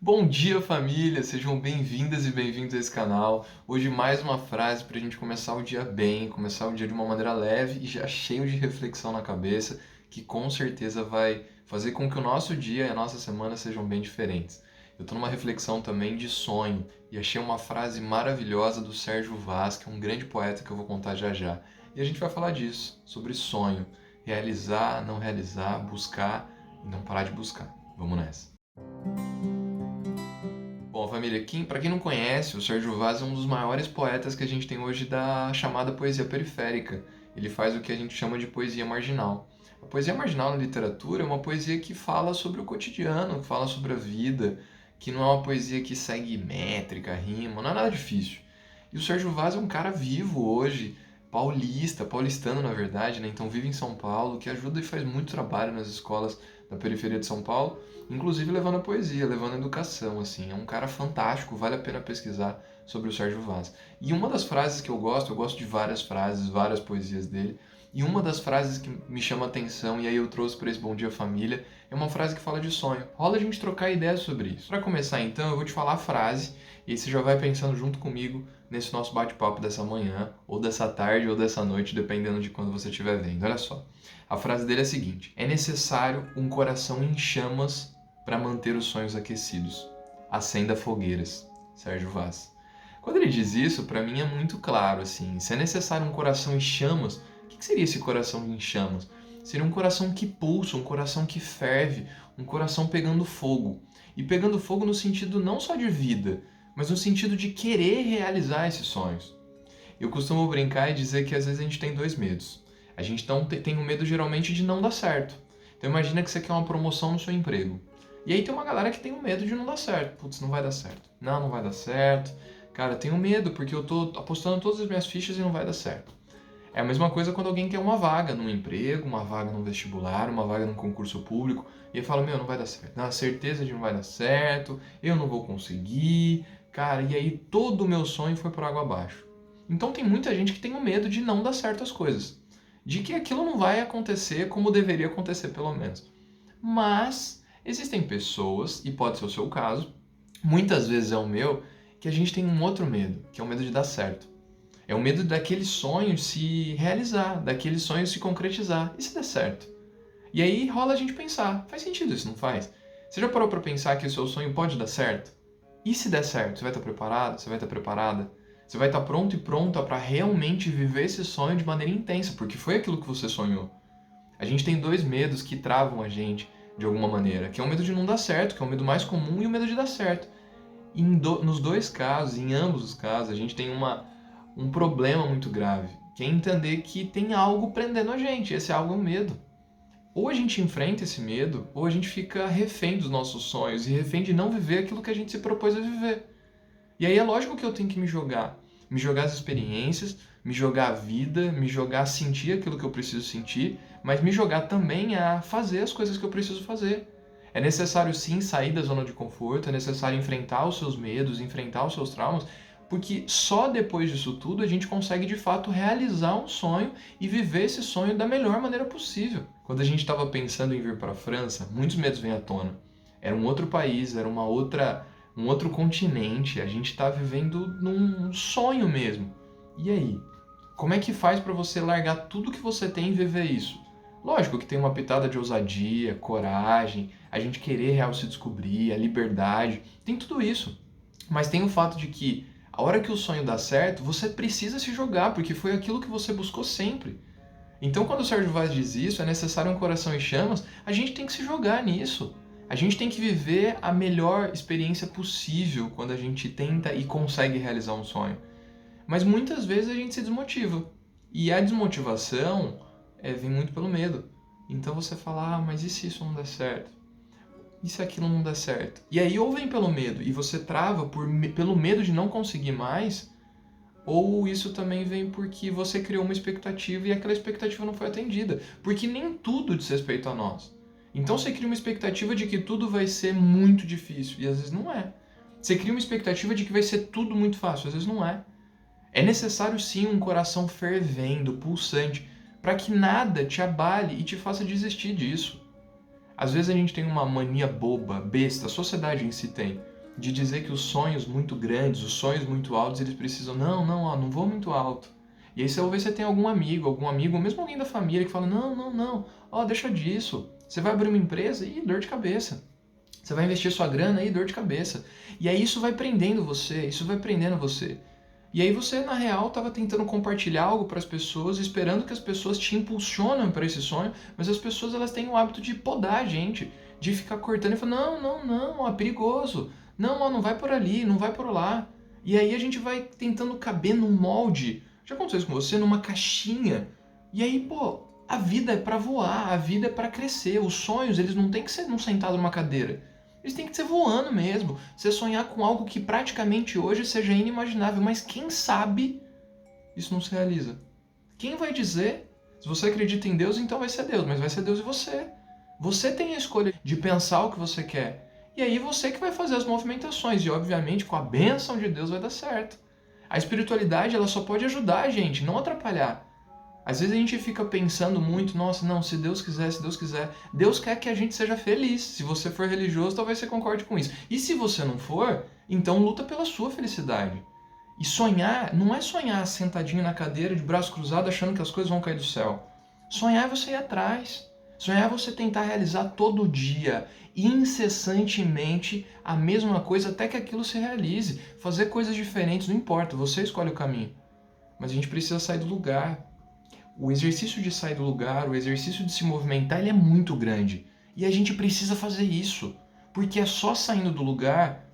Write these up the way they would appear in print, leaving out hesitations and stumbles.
Bom dia, família! Sejam bem-vindas e bem-vindos a esse canal. Hoje mais uma frase para a gente começar o dia bem, começar o dia de uma maneira leve e já cheio de reflexão na cabeça, que com certeza vai fazer com que o nosso dia e a nossa semana sejam bem diferentes. Eu estou numa reflexão também de sonho e achei uma frase maravilhosa do Sérgio Vaz, que é um grande poeta que eu vou contar já já. E a gente vai falar disso, sobre sonho, realizar, não realizar, buscar e não parar de buscar. Vamos nessa! Bom, família, para quem não conhece, o Sérgio Vaz é um dos maiores poetas que a gente tem hoje da chamada poesia periférica. Ele faz o que a gente chama de poesia marginal. A poesia marginal na literatura é uma poesia que fala sobre o cotidiano, que fala sobre a vida, que não é uma poesia que segue métrica, rima, não é nada difícil. E o Sérgio Vaz é um cara vivo hoje, paulistano na verdade, né? Então vive em São Paulo, que ajuda e faz muito trabalho nas escolas da periferia de São Paulo, inclusive levando a poesia, levando a educação, assim. É um cara fantástico, vale a pena pesquisar sobre o Sérgio Vaz. E uma das frases que eu gosto de várias frases, várias poesias dele, e uma das frases que me chama a atenção, e aí eu trouxe para esse Bom Dia Família, é uma frase que fala de sonho. Rola a gente trocar ideias sobre isso. Para começar então, eu vou te falar a frase, e aí você já vai pensando junto comigo nesse nosso bate-papo dessa manhã, ou dessa tarde, ou dessa noite, dependendo de quando você estiver vendo. Olha só. A frase dele é a seguinte: é necessário um coração em chamas para manter os sonhos aquecidos. Acenda fogueiras. Sérgio Vaz. Quando ele diz isso, para mim é muito claro, assim, se é necessário um coração em chamas, o que seria esse coração em chamas? Seria um coração que pulsa, um coração que ferve, um coração pegando fogo. E pegando fogo no sentido não só de vida, mas no sentido de querer realizar esses sonhos. Eu costumo brincar e dizer que às vezes a gente tem dois medos. A gente tem o medo geralmente de não dar certo. Então imagina que você quer uma promoção no seu emprego. E aí tem uma galera que tem o medo de não dar certo. Putz, não vai dar certo. Não, não vai dar certo. Cara, eu tenho medo porque eu tô apostando todas as minhas fichas e não vai dar certo. É a mesma coisa quando alguém quer uma vaga num emprego, uma vaga num vestibular, uma vaga num concurso público, e ele fala, meu, não vai dar certo. Não, a certeza de não vai dar certo, eu não vou conseguir, cara, e aí todo o meu sonho foi por água abaixo. Então tem muita gente que tem o medo de não dar certo as coisas. De que aquilo não vai acontecer como deveria acontecer, pelo menos. Mas existem pessoas, e pode ser o seu caso, muitas vezes é o meu, que a gente tem um outro medo, que é o medo de dar certo. É o medo daquele sonho se realizar, daquele sonho se concretizar. E se der certo? E aí rola a gente pensar, faz sentido isso, não faz? Você já parou para pensar que o seu sonho pode dar certo? E se der certo, você vai estar preparado? Você vai estar preparada? Você vai estar pronto e pronta para realmente viver esse sonho de maneira intensa, porque foi aquilo que você sonhou. A gente tem dois medos que travam a gente de alguma maneira, que é o medo de não dar certo, que é o medo mais comum, e o medo de dar certo. Nos dois casos, em ambos os casos, a gente tem um problema muito grave, que é entender que tem algo prendendo a gente, esse algo é o medo. Ou a gente enfrenta esse medo, ou a gente fica refém dos nossos sonhos e refém de não viver aquilo que a gente se propôs a viver. E aí é lógico que eu tenho que me jogar as experiências, me jogar a vida, me jogar a sentir aquilo que eu preciso sentir, mas me jogar também a fazer as coisas que eu preciso fazer. É necessário sim sair da zona de conforto, é necessário enfrentar os seus medos, enfrentar os seus traumas, porque só depois disso tudo a gente consegue de fato realizar um sonho e viver esse sonho da melhor maneira possível. Quando a gente estava pensando em vir para a França, muitos medos vêm à tona. Era um outro país, era um outro continente, a gente está vivendo num sonho mesmo. E aí? Como é que faz para você largar tudo que você tem e viver isso? Lógico que tem uma pitada de ousadia, coragem, a gente querer real se descobrir, a liberdade, tem tudo isso. Mas tem o fato de que a hora que o sonho dá certo, você precisa se jogar, porque foi aquilo que você buscou sempre. Então, quando o Sérgio Vaz diz isso, é necessário um coração em chamas, a gente tem que se jogar nisso. A gente tem que viver a melhor experiência possível quando a gente tenta e consegue realizar um sonho. Mas muitas vezes a gente se desmotiva. E a desmotivação vem muito pelo medo. Então você fala, mas e se isso não der certo? E se aquilo não der certo? E aí ou vem pelo medo e você trava pelo medo de não conseguir mais, ou isso também vem porque você criou uma expectativa e aquela expectativa não foi atendida. Porque nem tudo diz respeito a nós. Então você cria uma expectativa de que tudo vai ser muito difícil, e às vezes não é. Você cria uma expectativa de que vai ser tudo muito fácil, às vezes não é. É necessário sim um coração fervendo, pulsante, para que nada te abale e te faça desistir disso. Às vezes a gente tem uma mania boba, besta, a sociedade em si tem, de dizer que os sonhos muito grandes, os sonhos muito altos, eles precisam, não vou muito alto. E aí talvez você tenha algum amigo, ou mesmo alguém da família que fala, não, deixa disso. Você vai abrir uma empresa e dor de cabeça. Você vai investir sua grana e dor de cabeça. E aí isso vai prendendo você, isso vai prendendo você. E aí você, na real, estava tentando compartilhar algo para as pessoas, esperando que as pessoas te impulsionem para esse sonho, mas as pessoas elas têm o hábito de podar a gente, de ficar cortando e falar, não, é perigoso. Não, ó, não vai por ali, não vai por lá. E aí a gente vai tentando caber num molde. Já aconteceu isso com você? Numa caixinha. E aí, pô, a vida é para voar, a vida é para crescer. Os sonhos, eles não tem que ser sentado numa cadeira. Eles têm que ser voando mesmo. Você sonhar com algo que praticamente hoje seja inimaginável, mas quem sabe isso não se realiza? Quem vai dizer? Se você acredita em Deus, então vai ser Deus, mas vai ser Deus e você. Você tem a escolha de pensar o que você quer. E aí você que vai fazer as movimentações. E obviamente com a bênção de Deus vai dar certo. A espiritualidade ela só pode ajudar a gente, não atrapalhar. Às vezes a gente fica pensando muito, nossa, não, se Deus quiser, se Deus quiser. Deus quer que a gente seja feliz. Se você for religioso, talvez você concorde com isso. E se você não for, então luta pela sua felicidade. E sonhar não é sonhar sentadinho na cadeira, de braço cruzado, achando que as coisas vão cair do céu. Sonhar é você ir atrás. Sonhar é você tentar realizar todo dia, incessantemente, a mesma coisa até que aquilo se realize. Fazer coisas diferentes, não importa, você escolhe o caminho. Mas a gente precisa sair do lugar. O exercício de sair do lugar, o exercício de se movimentar, ele é muito grande. E a gente precisa fazer isso. Porque é só saindo do lugar,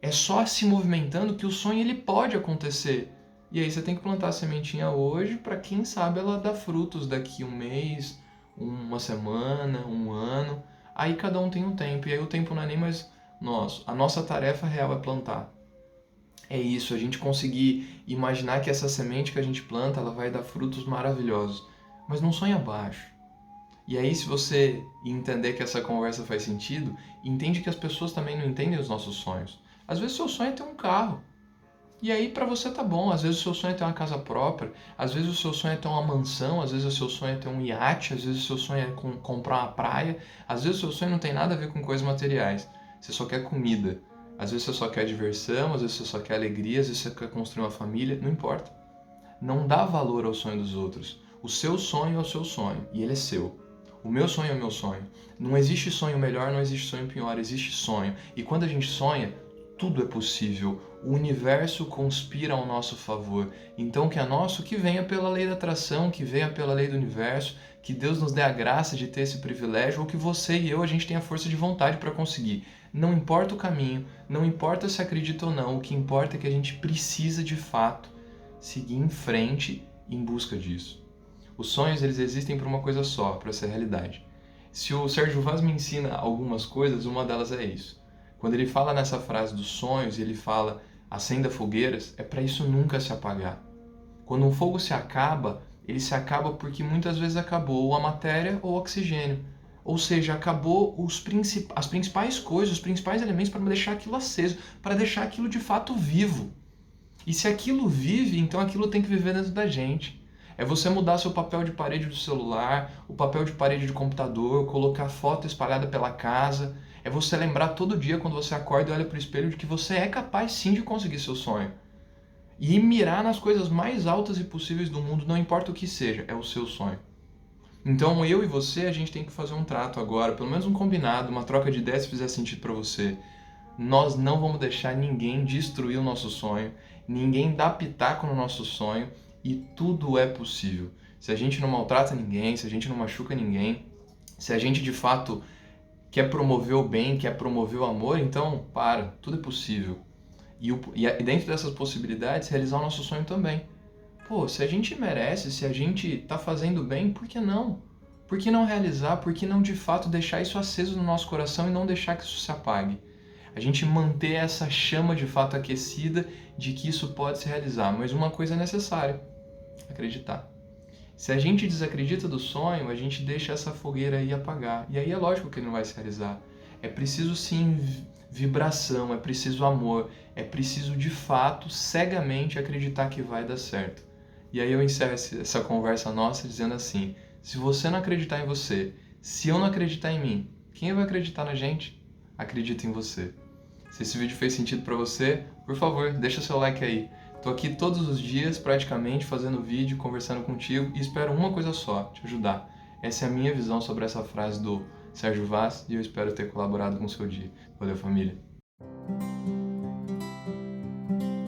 é só se movimentando que o sonho ele pode acontecer. E aí você tem que plantar a sementinha hoje para quem sabe ela dar frutos daqui um mês, uma semana, um ano. Aí cada um tem um tempo. E aí o tempo não é nem mais nosso. A nossa tarefa real é plantar. É isso, a gente conseguir imaginar que essa semente que a gente planta, ela vai dar frutos maravilhosos. Mas não sonha baixo. E aí, se você entender que essa conversa faz sentido, entende que as pessoas também não entendem os nossos sonhos. Às vezes o seu sonho é ter um carro. E aí pra você tá bom, às vezes o seu sonho é ter uma casa própria, às vezes o seu sonho é ter uma mansão, às vezes o seu sonho é ter um iate, às vezes o seu sonho é comprar uma praia, às vezes o seu sonho não tem nada a ver com coisas materiais, você só quer comida. Às vezes você só quer diversão, às vezes você só quer alegria, às vezes você quer construir uma família, não importa. Não dá valor ao sonho dos outros. O seu sonho é o seu sonho e ele é seu. O meu sonho é o meu sonho. Não existe sonho melhor, não existe sonho pior, existe sonho. E quando a gente sonha, tudo é possível. O universo conspira ao nosso favor. Então que é nosso, que venha pela lei da atração, que venha pela lei do universo, que Deus nos dê a graça de ter esse privilégio, ou que você e eu, a gente tenha força de vontade para conseguir. Não importa o caminho, não importa se acredita ou não, o que importa é que a gente precisa de fato seguir em frente em busca disso. Os sonhos eles existem para uma coisa só, para ser realidade. Se o Sérgio Vaz me ensina algumas coisas, uma delas é isso. Quando ele fala nessa frase dos sonhos, ele fala acenda fogueiras, é para isso nunca se apagar. Quando um fogo se acaba, ele se acaba porque muitas vezes acabou ou a matéria ou o oxigênio. Ou seja, acabou as principais coisas, os principais elementos para deixar aquilo aceso, para deixar aquilo de fato vivo. E se aquilo vive, então aquilo tem que viver dentro da gente. É você mudar seu papel de parede do celular, o papel de parede do computador, colocar foto espalhada pela casa. É você lembrar todo dia quando você acorda e olha para o espelho de que você é capaz sim de conseguir seu sonho. E mirar nas coisas mais altas e possíveis do mundo, não importa o que seja, é o seu sonho. Então eu e você, a gente tem que fazer um trato agora, pelo menos um combinado, uma troca de ideias se fizer sentido para você. Nós não vamos deixar ninguém destruir o nosso sonho, ninguém dar pitaco no nosso sonho e tudo é possível. Se a gente não maltrata ninguém, se a gente não machuca ninguém, se a gente de fato quer promover o bem, quer promover o amor, então tudo é possível. E dentro dessas possibilidades, realizar o nosso sonho também. Pô, se a gente merece, se a gente tá fazendo bem, por que não? Por que não realizar? Por que não de fato deixar isso aceso no nosso coração e não deixar que isso se apague? A gente manter essa chama de fato aquecida de que isso pode se realizar. Mas uma coisa é necessária: acreditar. Se a gente desacredita do sonho, a gente deixa essa fogueira aí apagar. E aí é lógico que ele não vai se realizar. É preciso sim vibração, é preciso amor, é preciso de fato, cegamente acreditar que vai dar certo. E aí eu encerro essa conversa nossa dizendo assim: se você não acreditar em você, se eu não acreditar em mim, Quem vai acreditar na gente? Acredita em você. Se esse vídeo fez sentido para você, por favor, deixa seu like aí. Tô aqui todos os dias, praticamente, fazendo vídeo, conversando contigo e espero uma coisa só, te ajudar. Essa é a minha visão sobre essa frase do Sérgio Vaz e eu espero ter colaborado com o seu dia. Valeu, família!